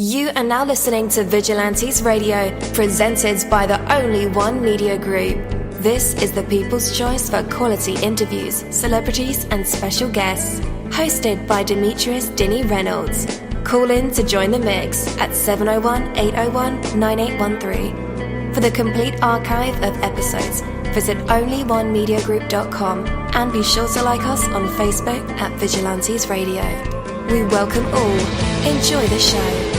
You are now listening to Vigilantes Radio, presented by the Only One Media Group. This is the people's choice for quality interviews, celebrities and special guests. Hosted by Demetrius Dinny Reynolds. Call in to join the mix at 701-801-9813. For the complete archive of episodes, visit onlyonemediagroup.com and be sure to like us on Facebook at Vigilantes Radio. We welcome all. Enjoy the show.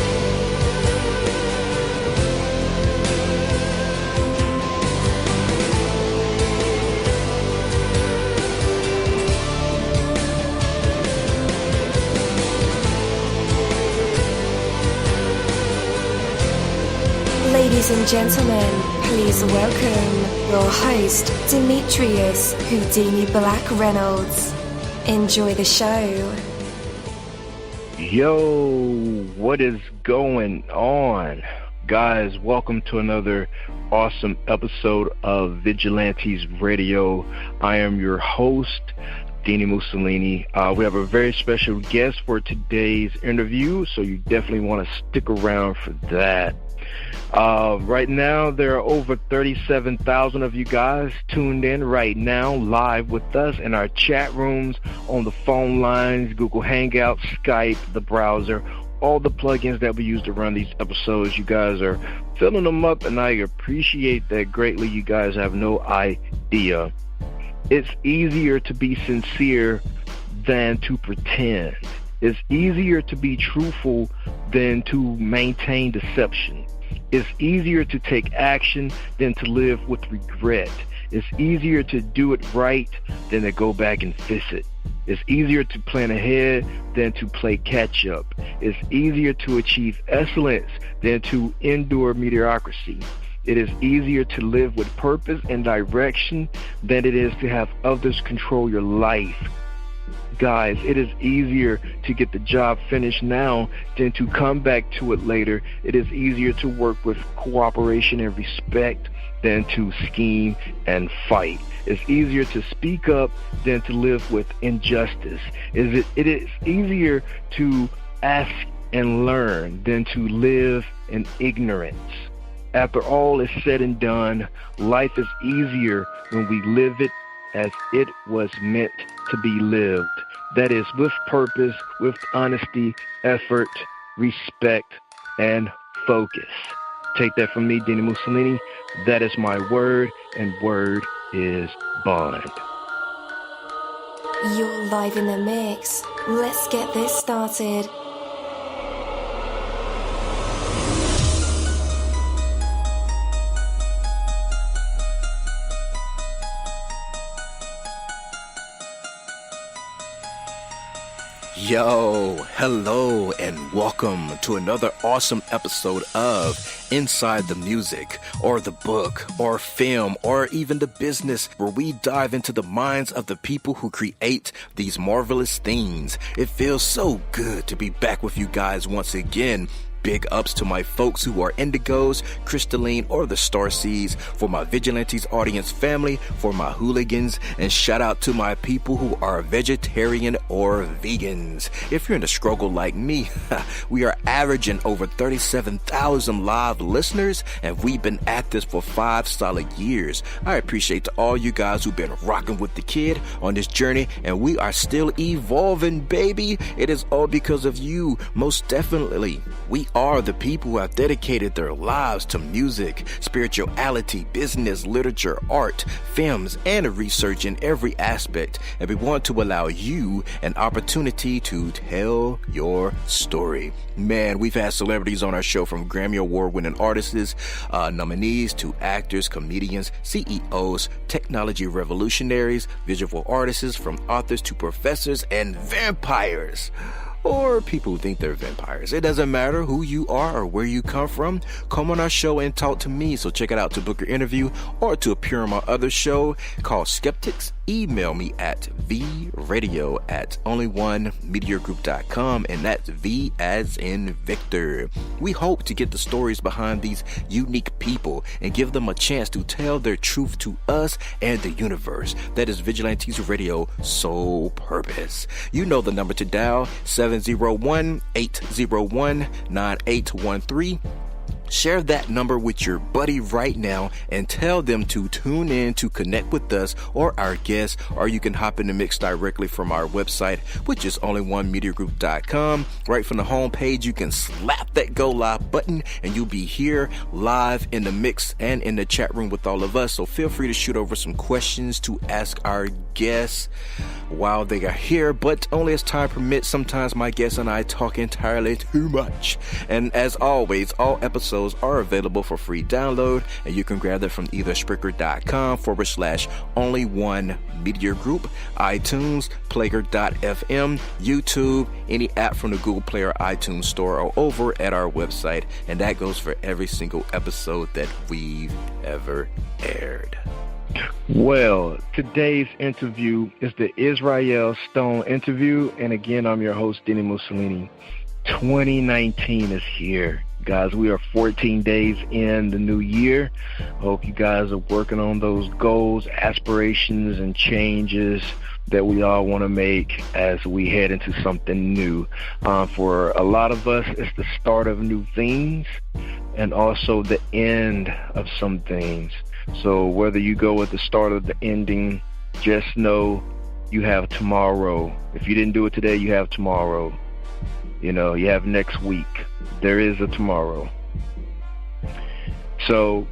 Ladies and gentlemen, please welcome your host, Demetrius Houdini Black Reynolds. Enjoy the show. Yo, what is going on? Guys, welcome to another awesome episode of Vigilantes Radio. I am your host, dini-mussolini. We have a very special guest for today's interview, so you definitely want to stick around for that. Right now, there are over 37,000 of you guys tuned in right now, live with us in our chat rooms, on the phone lines, Google Hangouts, Skype, the browser, all the plugins that we use to run these episodes. You guys are filling them up, and I appreciate that greatly. You guys have no idea. It's easier to be sincere than to pretend. It's easier to be truthful than to maintain deception. It's easier to take action than to live with regret. It's easier to do it right than to go back and fix it. It's easier to plan ahead than to play catch up. It's easier to achieve excellence than to endure mediocrity. It is easier to live with purpose and direction than it is to have others control your life. Guys, it is easier to get the job finished now than to come back to it later. It is easier to work with cooperation and respect than to scheme and fight. It's easier to speak up than to live with injustice. It is easier to ask and learn than to live in ignorance. After all is said and done, life is easier when we live it as it was meant to be lived. That is, with purpose, with honesty, effort, respect, and focus. Take that from me, dini-mussolini. That is my word, and word is bond. You're live in the mix. Let's get this started. Yo, hello, and welcome to another awesome episode of Inside the Music, or the book, or film, or even the business, where we dive into the minds of the people who create these marvelous things. It feels so good to be back with you guys once again. Big ups to my folks who are indigos, crystalline, or the starseeds, for my Vigilantes audience family, for my hooligans, and shout out to my people who are vegetarian or vegans. If you're in a struggle like me, we are averaging over 37,000 live listeners, and we've been at this for 5 solid years. I appreciate to all you guys who've been rocking with the kid on this journey, and we are still evolving, baby. It is all because of you, most definitely. We are the people who have dedicated their lives to music, spirituality, business, literature, art, films, and research in every aspect. And we want to allow you an opportunity to tell your story. Man, we've had celebrities on our show, from Grammy Award-winning artists, nominees, to actors, comedians, CEOs, technology revolutionaries, visual artists, from authors to professors, and vampires. Or people who think they're vampires. It doesn't matter who you are or where you come from. Come on our show and talk to me. So check it out to book your interview or to appear on my other show called Skeptics email me at vradio@onlyonemediagroup.com, and that's V as in Victor. We hope to get the stories behind these unique people and give them a chance to tell their truth to us and the universe. That is Vigilantes Radio sole purpose. You know the number to dial, 701-801-9813. Share that number with your buddy right now and tell them to tune in to connect with us or our guests, or you can hop in the mix directly from our website, which is onlyonemediagroup.com. Right from the homepage, you can slap that go live button and you'll be here live in the mix and in the chat room with all of us. So feel free to shoot over some questions to ask our guests while they are here, but only as time permits. Sometimes my guests and I talk entirely too much. And as always, all episodes are available for free download, and you can grab them from either Spreaker.com/Only One Media Group, iTunes, Player.fm, YouTube, any app from the Google Play or iTunes Store, or over at our website. And that goes for every single episode that we've ever aired. Well, today's interview is the Israel Stone interview, and again, I'm your host, dini-mussolini. 2019 is here. Guys, we are 14 days in the new year. I hope you guys are working on those goals, aspirations, and changes that we all want to make as we head into something new. For a lot of us, it's the start of new things and also the end of some things. So whether you go at the start or the ending, just know you have tomorrow. If you didn't do it today, you have tomorrow. You know, you have next week. There is a tomorrow. So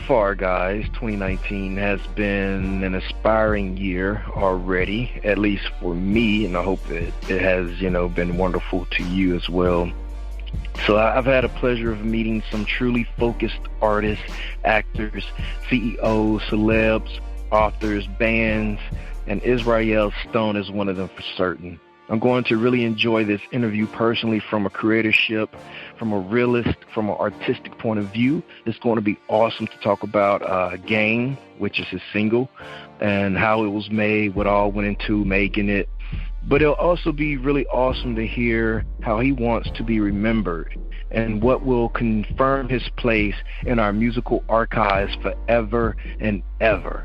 far, guys, 2019 has been an inspiring year already, at least for me, and I hope that it has, been wonderful to you as well. So I've had a pleasure of meeting some truly focused artists, actors, CEOs, celebs, authors, bands, and Israel Stone is one of them for certain. I'm going to really enjoy this interview personally from a creatorship, from a realist, from an artistic point of view. It's going to be awesome to talk about Gang, which is his single, and how it was made, what all went into making it. But it'll also be really awesome to hear how he wants to be remembered and what will confirm his place in our musical archives forever and ever.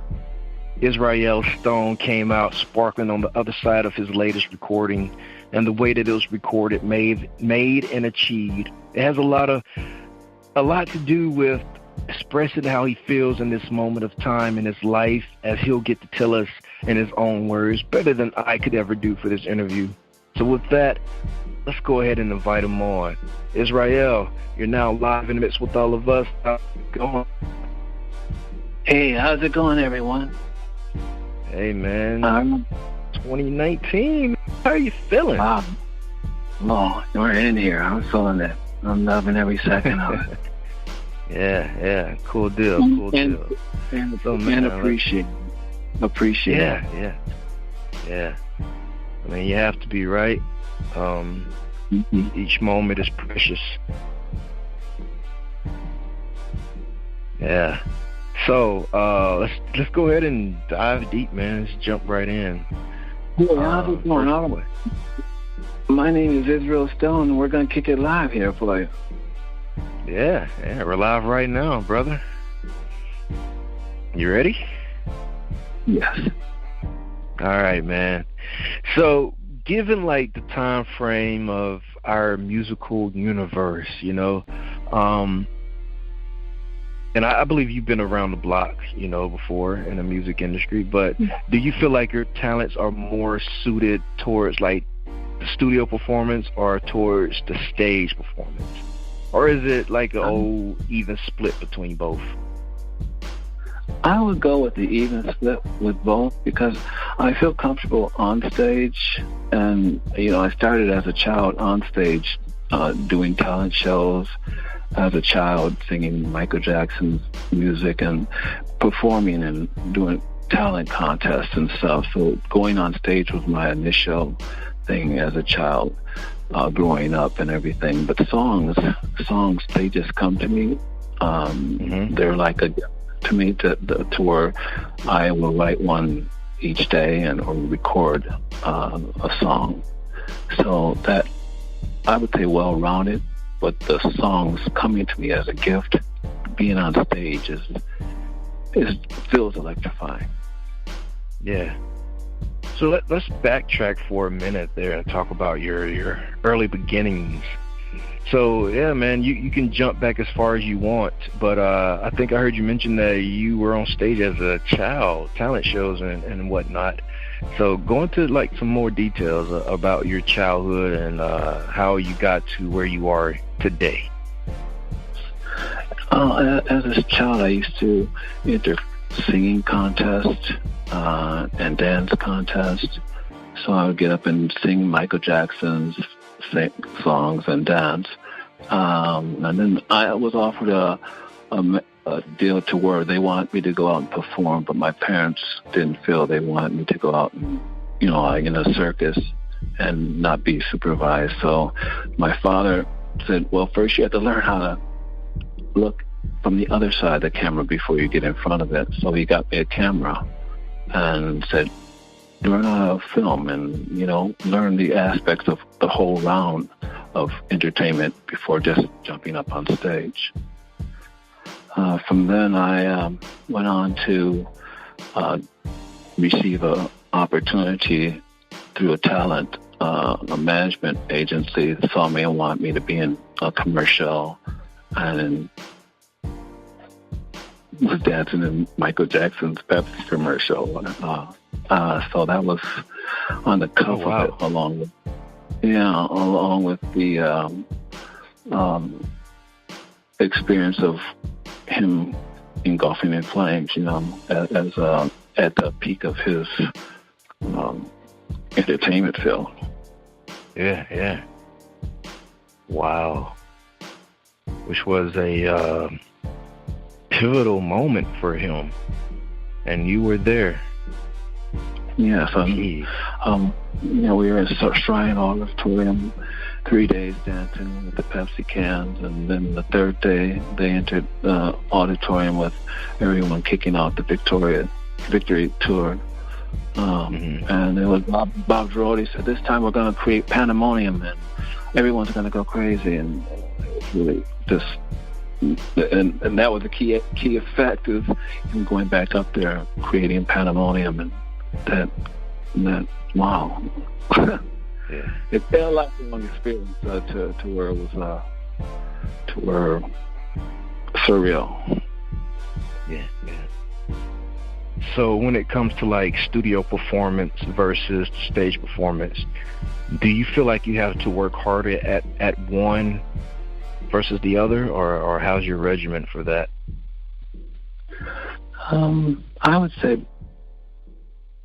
Israel Stone came out sparkling on the other side of his latest recording, and the way that it was recorded, made and achieved. It has a lot to do with expressing how he feels in this moment of time in his life, as he'll get to tell us in his own words better than I could ever do for this interview. So with that, let's go ahead and invite him on. Israel, you're now live in the midst with all of us. How's it going? Hey, how's it going, everyone? Hey, man. 2019. How are you feeling? Wow. Oh, we're in here. I'm feeling it. I'm loving every second of it. Yeah. Cool deal. And appreciate it. Yeah. I mean, you have to be right. Each moment is precious. Yeah. So let's go ahead and dive deep, man. Let's jump right in. Yeah, how's it going? My name is Israel Stone, and we're gonna kick it live here for you. Yeah, we're live right now, brother. You ready? Yes. All right, man. So, given like the time frame of our musical universe, and I believe you've been around the block, before in the music industry, but do you feel like your talents are more suited towards like the studio performance or towards the stage performance? Or is it like an old even split between both? I would go with the even split with both, because I feel comfortable on stage, and I started as a child on stage doing talent shows, as a child singing Michael Jackson's music and performing and doing talent contests and stuff. So going on stage was my initial thing as a child, growing up and everything. But songs, they just come to me. They're like a to me to where I will write one each day or record a song. So that, I would say, well-rounded, but the songs coming to me as a gift, being on stage feels electrifying. Yeah. So let's backtrack for a minute there and talk about your early beginnings. So, yeah, man, you can jump back as far as you want, but I think I heard you mention that you were on stage as a child, talent shows and whatnot. So go into, like, some more details about your childhood and how you got to where you are today. As a child, I used to enter singing contests and dance contests. So I would get up and sing Michael Jackson's songs and dance. And then I was offered a deal to where they wanted me to go out and perform, but my parents didn't feel they wanted me to go out and, like in a circus and not be supervised. So my father said, well, first you have to learn how to look from the other side of the camera before you get in front of it. So he got me a camera and said, learn how to film and, learn the aspects of the whole round of entertainment before just jumping up on stage. From then, I went on to receive an opportunity through a talent, a management agency saw me and wanted me to be in a commercial, and was dancing in Michael Jackson's Pepsi commercial. So that was on the cover of it, along with the experience of him engulfing in flames, as at the peak of his entertainment field. Yeah. Wow. Which was a pivotal moment for him, and you were there. Yes, we were in Shrine Auditorium 3 days dancing with the Pepsi cans, and then the third day they entered the auditorium with everyone kicking out the Victory Tour. And it was Bob Girardi said, this time we're going to create pandemonium and everyone's going to go crazy, and it was really just, and that was the key effect of him going back up there, creating pandemonium, and that wow. Yeah. It felt like a long experience to where it was surreal. Yeah. So when it comes to like studio performance versus stage performance, do you feel like you have to work harder at one versus the other, or how's your regimen for that? I would say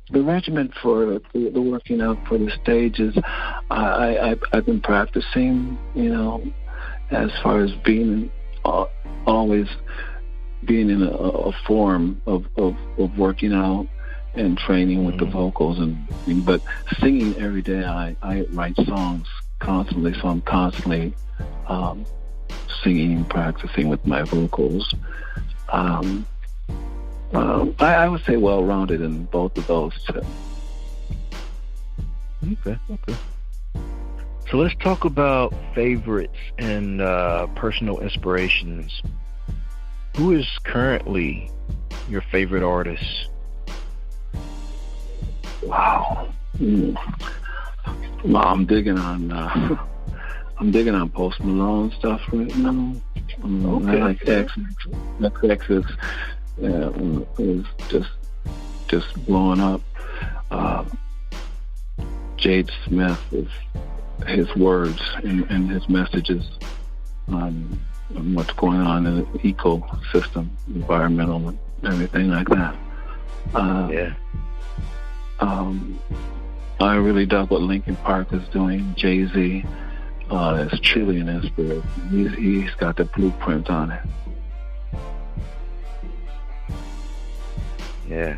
the regimen for the working out for the stages, I've been practicing, as far as being always being in a form of working out and training with the vocals, but singing every day. I write songs constantly, so I'm constantly singing and practicing with my vocals. I would say well-rounded in both of those two. Okay. So let's talk about favorites and personal inspirations. Who is currently your favorite artist? Wow. Well, I'm digging on Post Malone stuff right now. I like XX is just blowing up. Jade Smith, is his words and his messages on what's going on in the ecosystem, environmental and everything like that. I really dug what Linkin Park is doing. Jay-Z is truly an inspiration. He's got the blueprint on it. Yeah.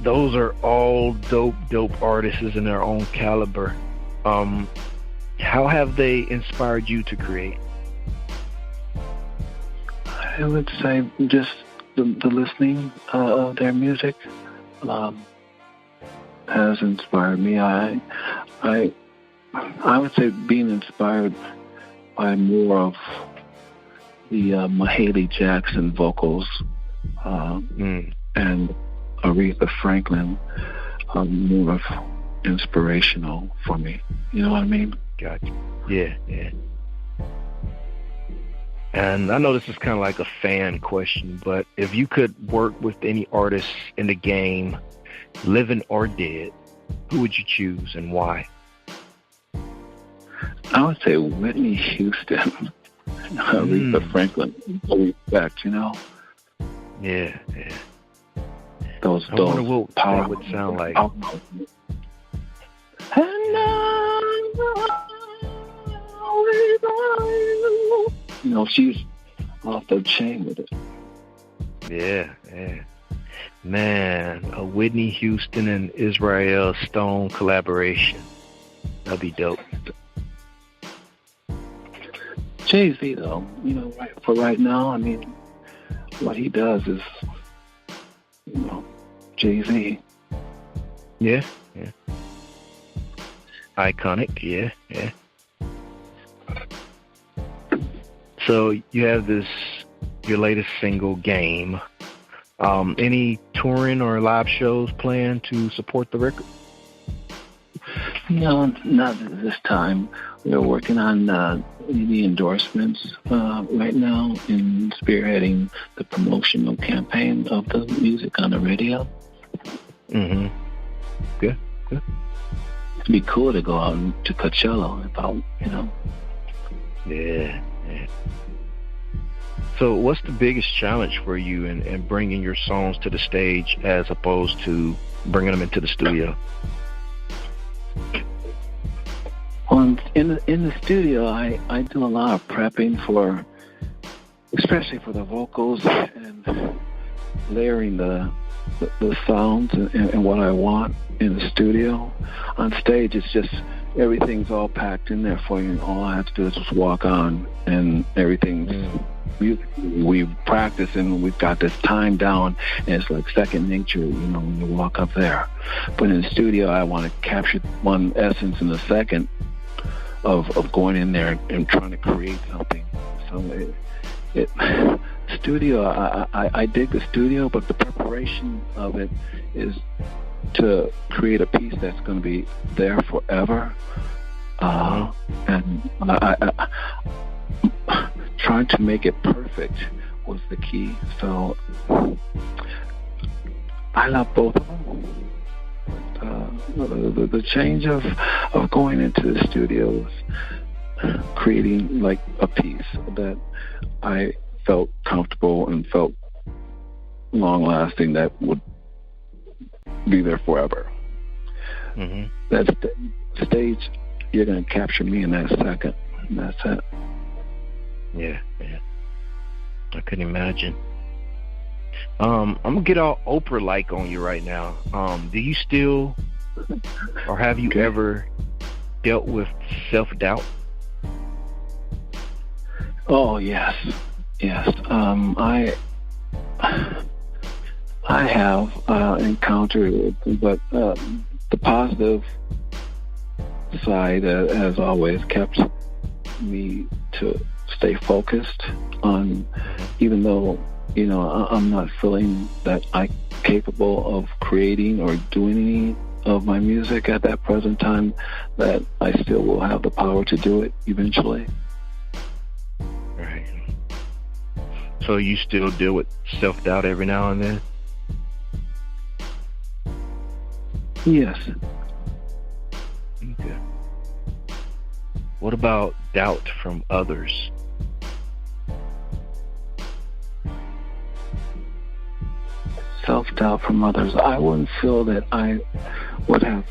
Those are all dope artists in their own caliber. How have they inspired you to create? I would say just the listening of their music has inspired me. I would say being inspired by more of the Mahalia Jackson vocals and Aretha Franklin are more of inspirational for me. You know what I mean? Gotcha. Yeah. And I know this is kind of like a fan question, but if you could work with any artist in the game, living or dead, who would you choose and why? I would say Whitney Houston, Aretha Franklin, respect, you know? Yeah. Those wonder what power that would sound like. You know, she's off the chain with it. Yeah. Man, a Whitney Houston and Israel Stone collaboration. That'd be dope. Jay-Z, though, you know, for right now, I mean, what he does is, you know, Jay-Z. Yeah. Iconic, yeah. So you have your latest single, Game. Any touring or live shows planned to support the record? No, not at this time. We're working on the endorsements right now and spearheading the promotional campaign of the music on the radio. Mm-hmm. Good. It'd be cool to go out to Coachella you know. Yeah. So what's the biggest challenge for you in bringing your songs to the stage as opposed to bringing them into the studio? Well, in the studio, I do a lot of prepping especially for the vocals and layering the sounds and what I want in the studio. On stage, it's just everything's all packed in there for you. All I have to do is just walk on, and everything's we practice, and we've got this time down, and it's like second nature, you know, when you walk up there. But in the studio, I want to capture one essence in a second of going in there and trying to create something. So studio, I dig the studio, but the preparation of it is to create a piece that's going to be there forever. And trying to make it perfect was the key. So I love both of them. The change of going into the studio was creating like a piece that I felt comfortable and felt long-lasting, that would be there forever. Mm-hmm. That stage, you're going to capture me in that second. And that's it. Yeah. I couldn't imagine. I'm going to get all Oprah-like on you right now. Do you still, or have you ever dealt with self-doubt? Oh, yes. I have encountered it, but the positive side has always kept me to stay focused on, even though, you know, I'm not feeling that I'm capable of creating or doing any of my music at that present time, that I still will have the power to do it eventually. Right. So you still deal with self-doubt every now and then? Yes. Okay. What about doubt from others? Self-doubt from others. I wouldn't feel that I would have.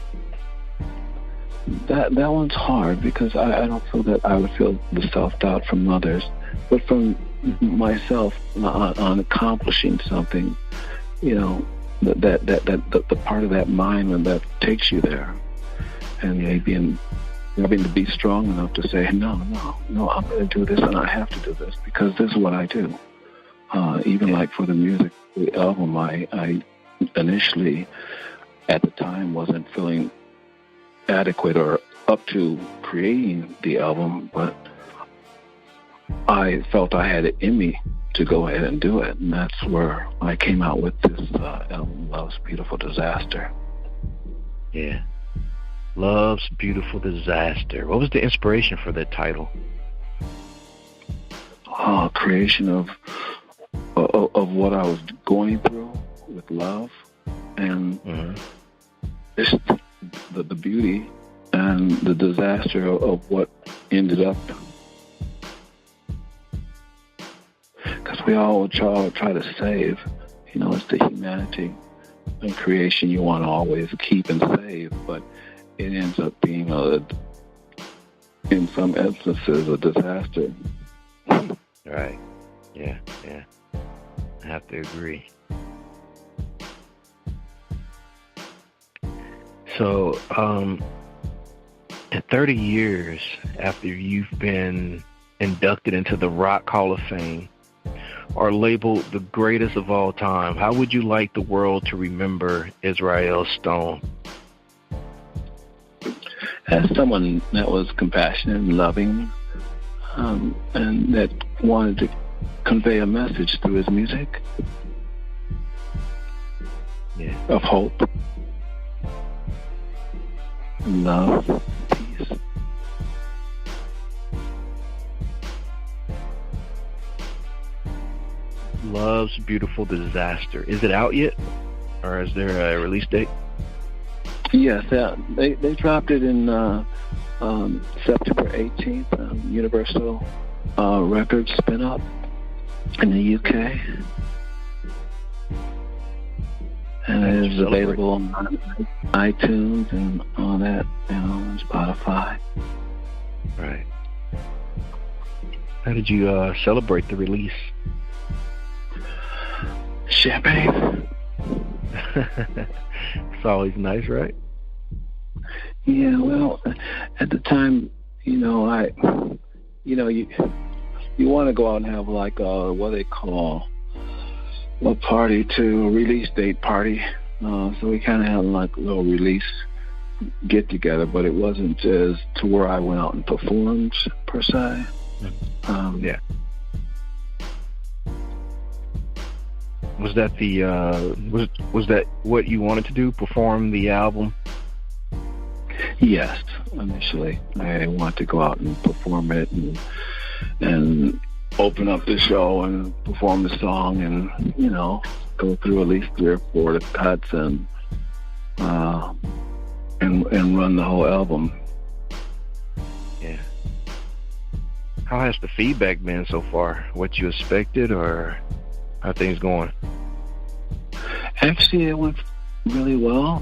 That one's hard, because I don't feel that I would feel the self-doubt from others, but from myself on accomplishing something. You know, that the part of that mind that takes you there, and having to be strong enough to say, no, I'm going to do this, and I have to do this because this is what I do. Even like for the music, the album, I initially, at the time, wasn't feeling adequate or up to creating the album, but I felt I had it in me to go ahead and do it, and that's where I came out with this album, Love's Beautiful Disaster. Yeah. Love's Beautiful Disaster. What was the inspiration for that title? Creation of what I was going through with love, and just the beauty and the disaster of what ended up. Because we all try to save, it's the humanity and creation you want to always keep and save, but it ends up being, in some instances, a disaster. Right. Yeah. I have to agree. So, in 30 years after you've been inducted into the Rock Hall of Fame, or labeled the greatest of all time, how would you like the world to remember Israel Stone? As someone that was compassionate and loving, and that wanted to convey a message through his music of hope, love, peace. Love's Beautiful Disaster. Is it out yet? Or is there a release date? Yes, they dropped it in September 18th, Universal Records spin up in the UK. And it is available on iTunes and all that, and Spotify. Right. How did you celebrate the release? Champagne. It's always nice, right? Yeah, well, at the time, you want to go out and have like what they call a party to release date party. So we kind of had like a little release get together, but it wasn't as to where I went out and performed per se. Yeah. Was that the was that what you wanted to do? Perform the album? Yes, initially I wanted to go out and perform it and open up the show and perform the song and go through at least 3 or 4 cuts and run the whole album. Yeah. How has the feedback been so far? What you expected, or how things going? Actually, it went really well.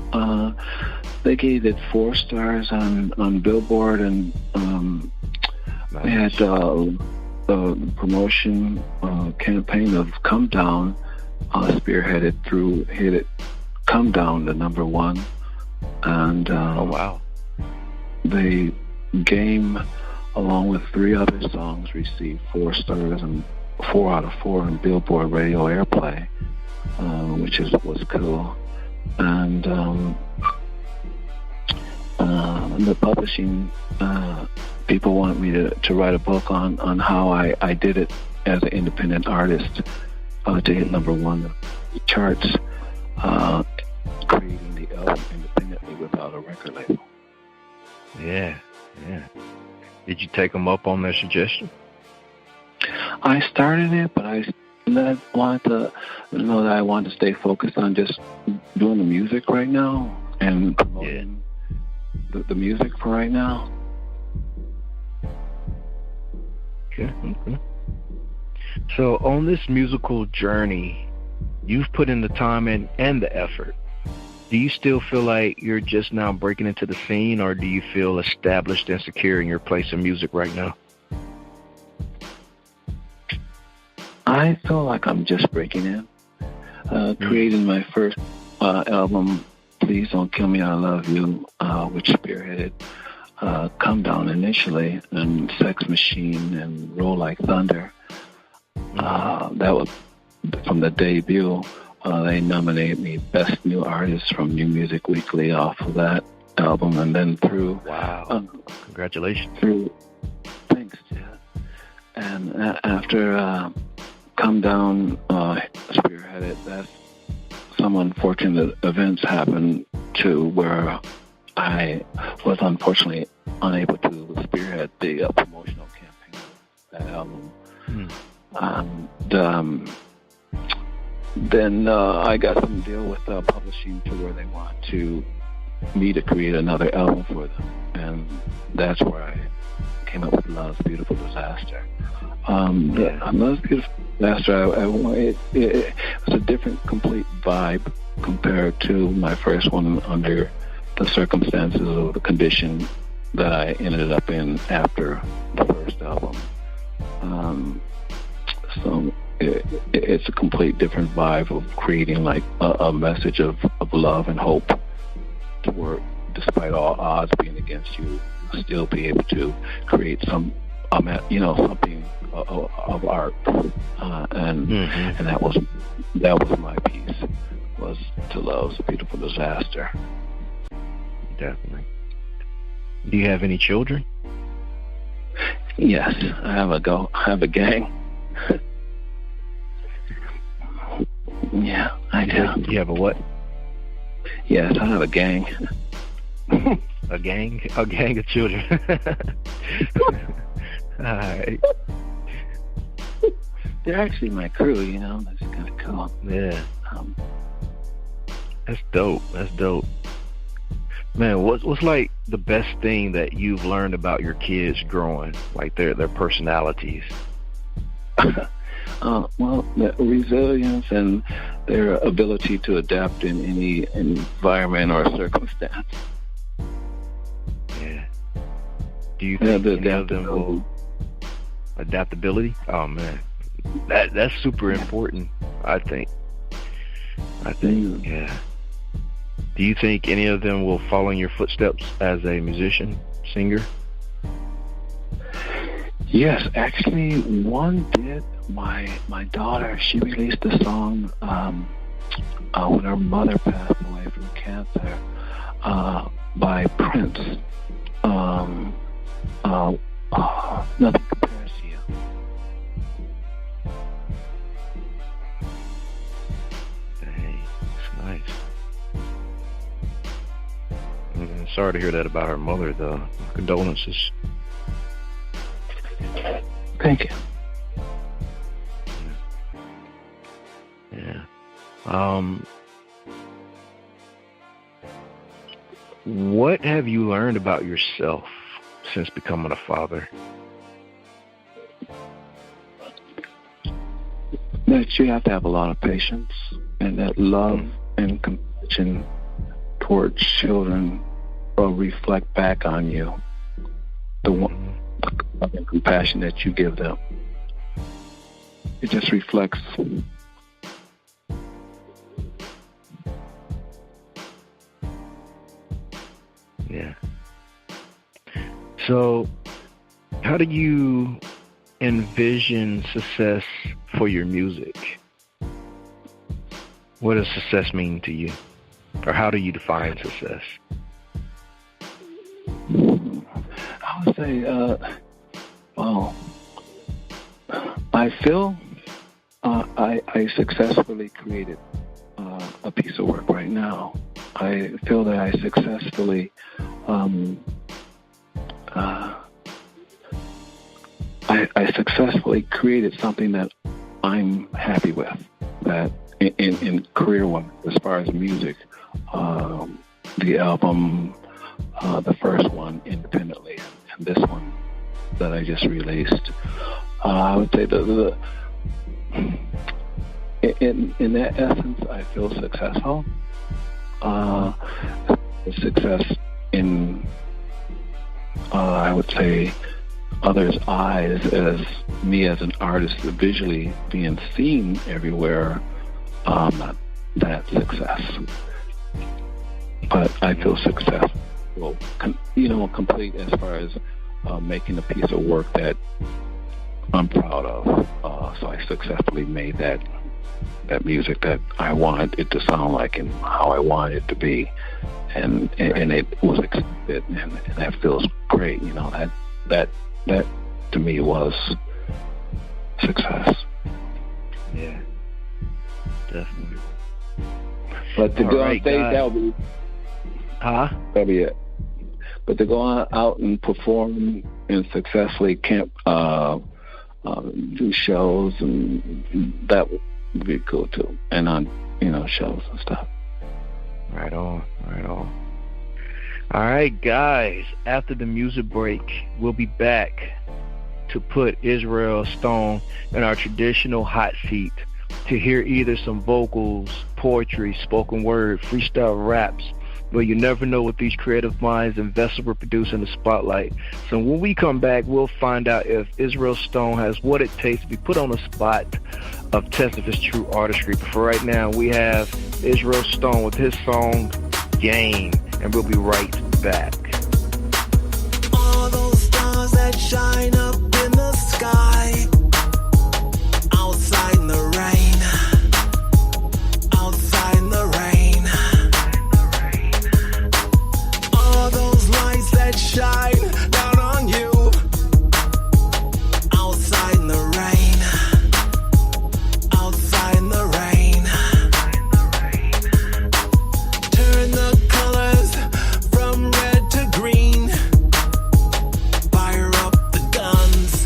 They gave it 4 stars on Billboard, and nice. They had the promotion campaign of Come Down spearheaded through hit it Come Down to number 1, and oh wow! The Game, along with 3 other songs, received 4 stars and 4 out of 4 in Billboard radio airplay, which was cool. And the publishing people wanted me to write a book on how I did it as an independent artist to hit number 1 in the charts, creating the album independently without a record label. Yeah. Did you take them up on their suggestion? I started it, but I wanted to know that I wanted to stay focused on just doing the music right now and promoting the music for right now. Okay. So on this musical journey, you've put in the time and the effort. Do you still feel like you're just now breaking into the scene, or do you feel established and secure in your place in music right now? I feel like I'm just breaking in. Creating my first album, Please Don't Kill Me, I Love You, which spearheaded Come Down initially, and Sex Machine and Roll Like Thunder. That was from the debut. They nominated me Best New Artist from New Music Weekly off of that album, and then through congratulations. Thanks, Chad. And after Come Down spearheaded, that's some unfortunate events happened to where I was unfortunately unable to spearhead the promotional campaign of that album. Then I got some deal with publishing to where they want me to create another album for them, and that's where I came up with Love's Beautiful Disaster. Love's Beautiful Disaster, it was a different, complete vibe compared to my first one under the circumstances of the condition that I ended up in after the first album. So it's a complete different vibe of creating like a message of love and hope to where, despite all odds being against you, you'll still be able to create something of art. And that was my piece, was To Love's Beautiful Disaster. Definitely. Do you have any children? Yes, I have a gang. Yeah, I do. You have a what? Yes, I have a gang. A gang of children. All right. They're actually my crew, That's kind of cool. Yeah. That's dope. Man, what's like the best thing that you've learned about your kids growing, like their personalities? Well, the resilience and their ability to adapt in any environment or circumstance. Yeah. Do you think any of them will adaptability? Oh man, that's super important. I think. Yeah. Do you think any of them will follow in your footsteps as a musician, singer? Yes, actually, one did. My daughter, she released a song when her mother passed away from cancer by Prince. Nothing Compares to You. Dang, that's nice. Sorry to hear that about her mother, though. Condolences. Thank you. Yeah. What have you learned about yourself since becoming a father? That you have to have a lot of patience, and that love and compassion towards children will reflect back on you. The love and compassion that you give them. It just reflects. Yeah. So, how do you envision success for your music? What does success mean to you? Or how do you define success? I would say, I feel I successfully created a piece of work right now. I feel that I successfully I successfully created something that I'm happy with. That in career-wise, as far as music, the album, the first one independently, and this one that I just released, I would say in that essence, I feel successful. Success in, I would say, others' eyes as me as an artist visually being seen everywhere, not that success. But I feel successful, complete as far as making a piece of work that I'm proud of. So I successfully made that music that I wanted it to sound like and how I wanted it to be, and it was accepted, and that feels great. You know, that to me was success. Yeah, definitely. But to go on stage, that'll be it. But to go out and perform and successfully do shows, and that would be cool too. And on shows and stuff. Right on. All right, guys. After the music break, we'll be back to put Israel Stone in our traditional hot seat to hear either some vocals, poetry, spoken word, freestyle raps. But you never know what these creative minds and vessels will produce in the spotlight. So when we come back, we'll find out if Israel Stone has what it takes to be put on the spot of testing his true artistry. But for right now, we have Israel Stone with his song, Game. And we'll be right back. All those stars that shine up in the sky, outside in the rain, outside in the rain. All those lights that shine down on you, outside in the rain, outside in the rain. Turn the colors from red to green. Fire up the guns.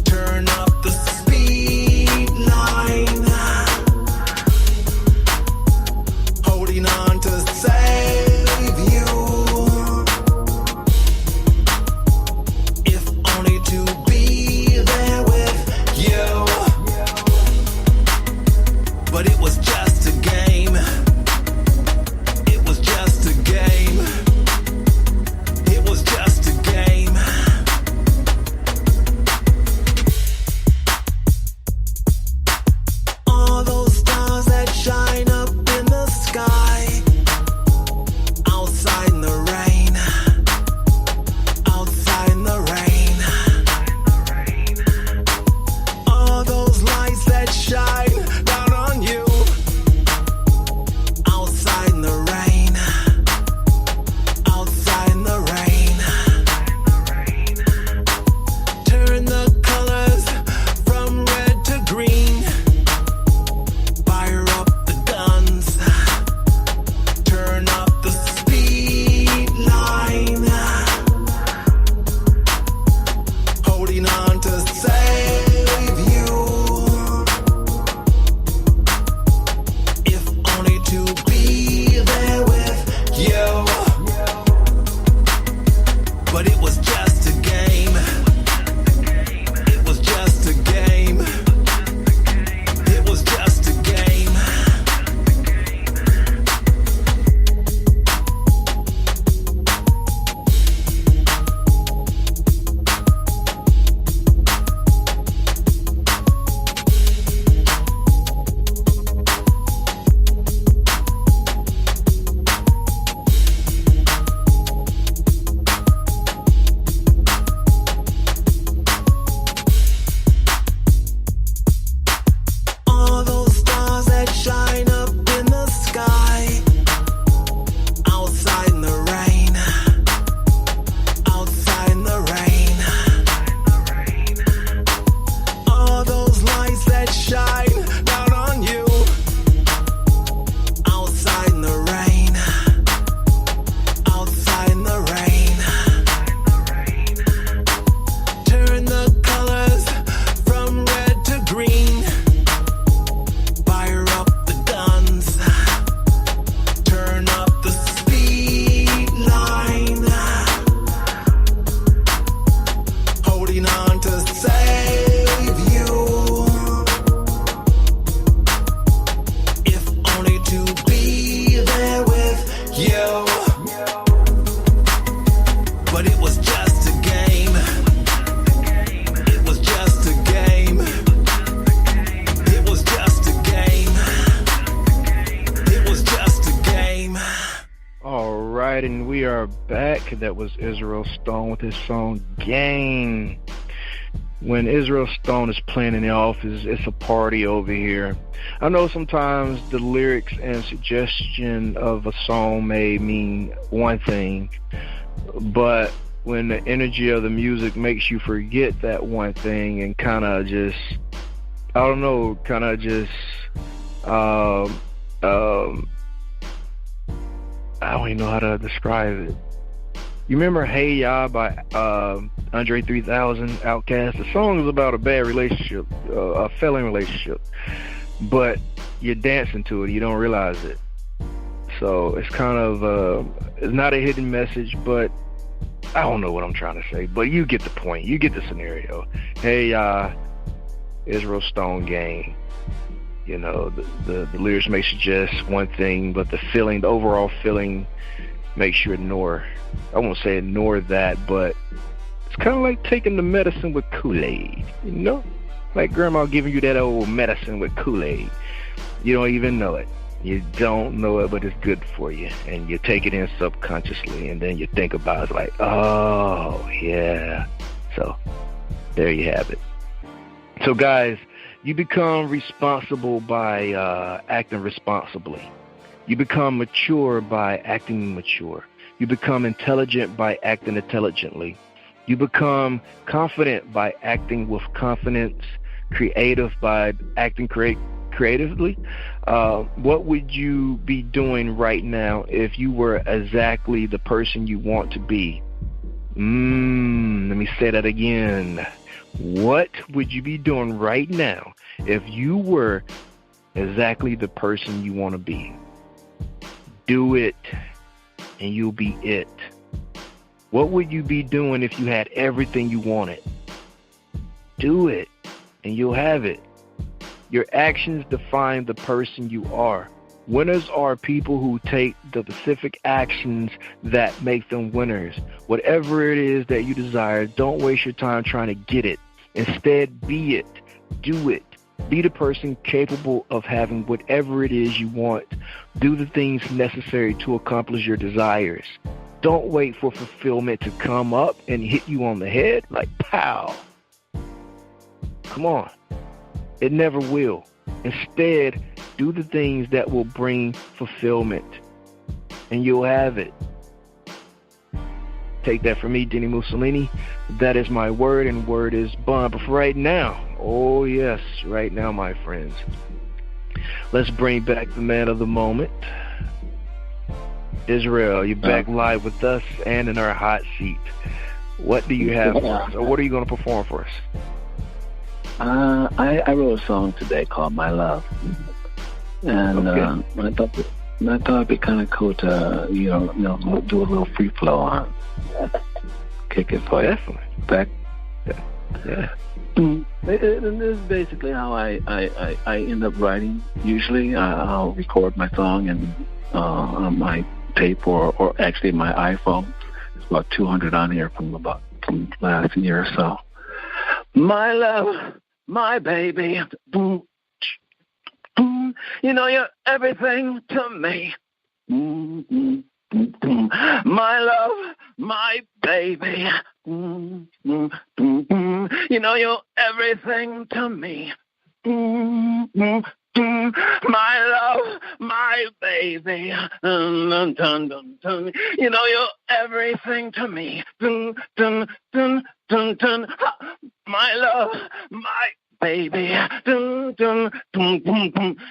Turn up the speed line. Holding on to save you. If only to be there with you. But it was just a game. It was just a game. It was just a game. All those stars that shine up in the sky, outside in the rain, outside in the rain. All those lights that shine down on you, outside in the rain, outside in the rain. Turn the colors from red to green. Fire up the guns. Turn up the speed line. Holding on to save you. If only to be there with you. But it was just a game. It was just a game. It was just a game. All those stars that shine up in the sky, outside in the rain, outside in the rain. All those lights that shine down on you, outside in the rain, outside in the rain. Turn the colors from red to green. Fire up the guns. Turn up the speed line. Holding on to save you. If only to be there with you. But it was just a game. It was just a game. It was just a game. It was just a game. All right, and we are back. That was Israel Stone with his song Game. when Israel Stone is playing in the office, it's a party over here. I know sometimes the lyrics and suggestion of a song may mean one thing, but when the energy of the music makes you forget that one thing and kind of just, I don't know, kind of just, I don't even know how to describe it. You remember Hey Ya by Andre 3000, Outkast? The song is about a bad relationship, a failing relationship, but you're dancing to it, you don't realize it. So it's kind of, it's not a hidden message, but I don't know what I'm trying to say, but you get the point. You get the scenario. Hey Ya, Israel Stone Gang. You know, the lyrics may suggest one thing, but the feeling, the overall feeling makes you ignore. I won't say ignore that, but it's kind of like taking the medicine with Kool-Aid, you know? Like grandma giving you that old medicine with Kool-Aid. You don't even know it. You don't know it, but it's good for you. And you take it in subconsciously, and then you think about it like, oh, yeah. So there you have it. So, guys, you become responsible by acting responsibly. You become mature by acting mature. You become intelligent by acting intelligently. You become confident by acting with confidence, creative by acting creatively. What would you be doing right now if you were exactly the person you want to be? Let me say that again. What would you be doing right now if you were exactly the person you want to be? Do it, and you'll be it. What would you be doing if you had everything you wanted? Do it, and you'll have it. Your actions define the person you are. Winners are people who take the specific actions that make them winners. Whatever it is that you desire, don't waste your time trying to get it. Instead, be it. Do it. Be the person capable of having whatever it is you want. Do the things necessary to accomplish your desires. Don't wait for fulfillment to come up and hit you on the head like pow. Come on. It never will. Instead, do the things that will bring fulfillment, and you'll have it. Take that from me, Dini-Mussolini. That is my word, and word is bond. But for right now, oh yes, right now, my friends, let's bring back the man of the moment. Israel, you're back live with us and in our hot seat. What do you have for us, or what are you going to perform for us? I wrote a song today called My Love, and I thought it'd be kind of cool to you know do a little free flow on, kick it for you. Back. Yeah. This is basically how I end up writing. Usually, I'll record my song and on my tape or actually my iPhone. It's about 200 on here from last year or so. My love, my baby, boom, boom. You know you're everything to me. My love, my baby, you know you're everything to me. My love, my baby, you know you're everything to me. My love, my baby,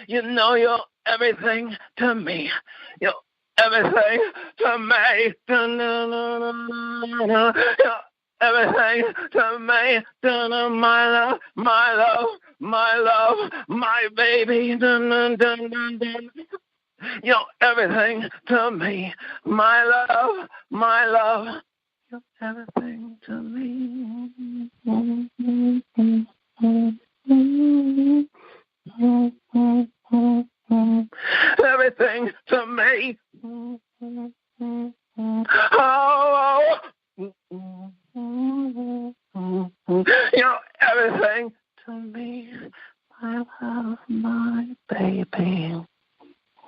you know you're everything to me. You're everything to me. Everything to me, my love, my love, my love, my baby, you're everything to me, my love, you're everything to me. Everything to me. Oh. You're everything to me, my love, my baby.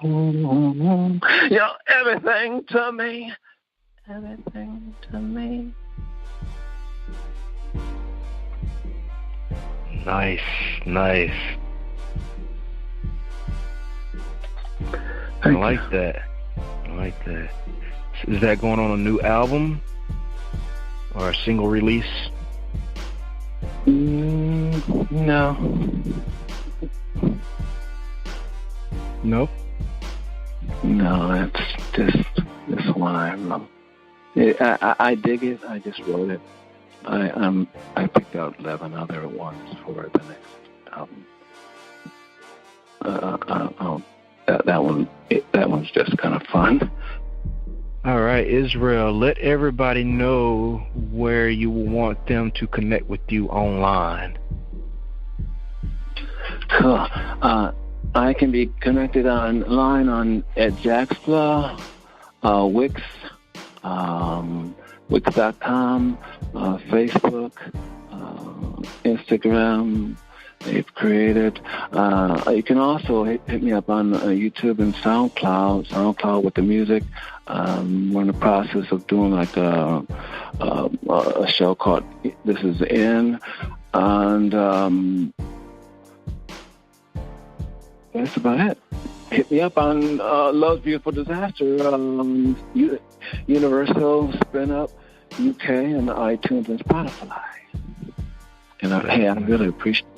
You're everything to me, everything to me. Nice. I like that. Is that going on a new album or a single release? No. No? No, it's just this one. I dig it. I just wrote it. I picked out 11 other ones for the next album. That one's just kind of fun. All right, Israel, let everybody know where you want them to connect with you online. Cool. I can be connected online at Jaxpla, Wix, Wix.com, Facebook, Instagram. They've created. You can also hit me up on YouTube and SoundCloud with the music. We're in the process of doing like a show called This Is In, and that's about it. Hit me up on Love's Beautiful Disaster, Universal, Spin Up, UK, and iTunes and Spotify. And I really appreciate it.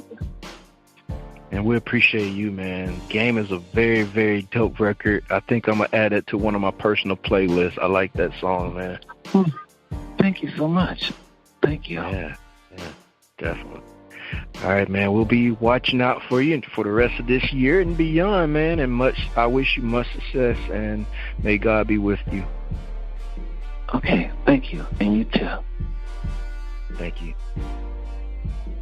And we appreciate you, man. Game is a very, very dope record. I think I'm going to add it to one of my personal playlists. I like that song, man. Thank you so much. Thank you. Yeah, definitely. All right, man. We'll be watching out for you for the rest of this year and beyond, man. And I wish you much success, and may God be with you. Okay, thank you. And you too. Thank you.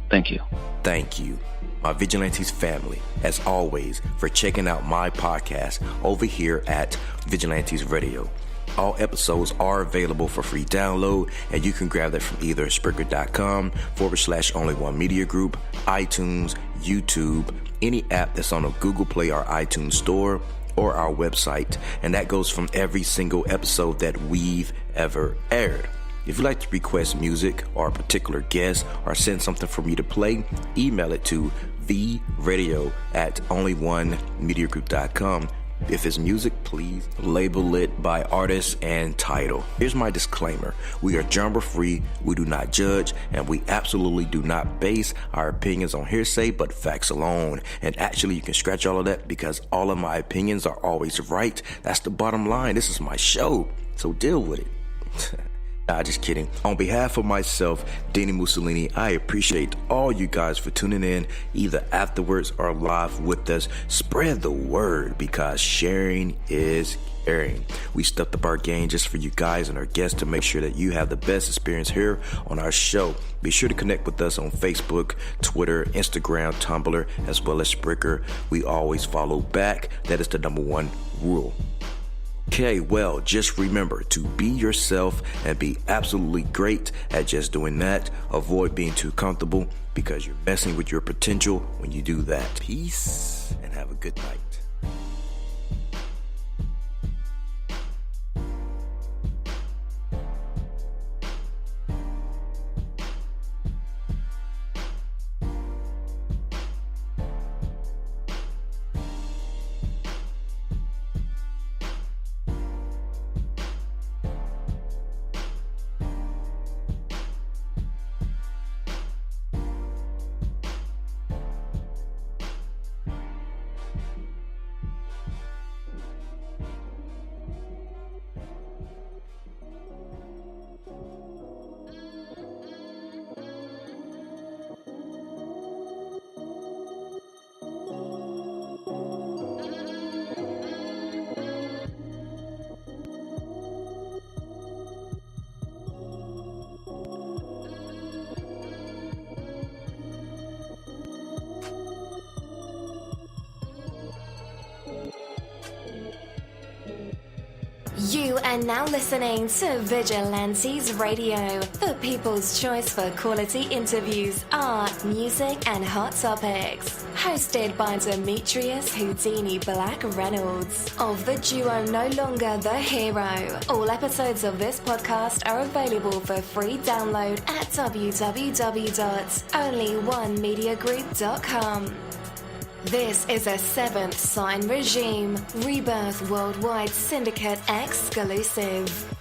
Thank you. Thank you, my Vigilantes family, as always, for checking out my podcast over here at Vigilantes Radio. All episodes are available for free download, and you can grab that from either Spreaker.com/only1mediagroup, iTunes, YouTube, any app that's on a Google Play or iTunes store, or our website. And that goes from every single episode that we've ever aired. If you'd like to request music or a particular guest or send something for me to play, email it to vradio@only1mediagroup.com. If it's music, please label it by artist and title. Here's my disclaimer. We are genre free, we do not judge, and we absolutely do not base our opinions on hearsay but facts alone. And actually, you can scratch all of that because all of my opinions are always right. That's the bottom line. This is my show, so deal with it. Nah, just kidding. On behalf of myself, Dini-Mussolini, I appreciate all you guys for tuning in, either afterwards or live with us. Spread the word because sharing is caring. We stepped up our game just for you guys and our guests to make sure that you have the best experience here on our show. Be sure to connect with us on Facebook, Twitter, Instagram, Tumblr, as well as Spreaker. We always follow back. That is the number one rule. Okay, well, just remember to be yourself and be absolutely great at just doing that. Avoid being too comfortable because you're messing with your potential when you do that. Peace and have a good night. You are now listening to Vigilantes Radio, the people's choice for quality interviews, art, music, and hot topics. Hosted by Demetrius Houdini Black Reynolds of the duo No Longer the Hero. All episodes of this podcast are available for free download at www.onlyonemediagroup.com. This is a Seventh Sign Regime Rebirth Worldwide Syndicate exclusive.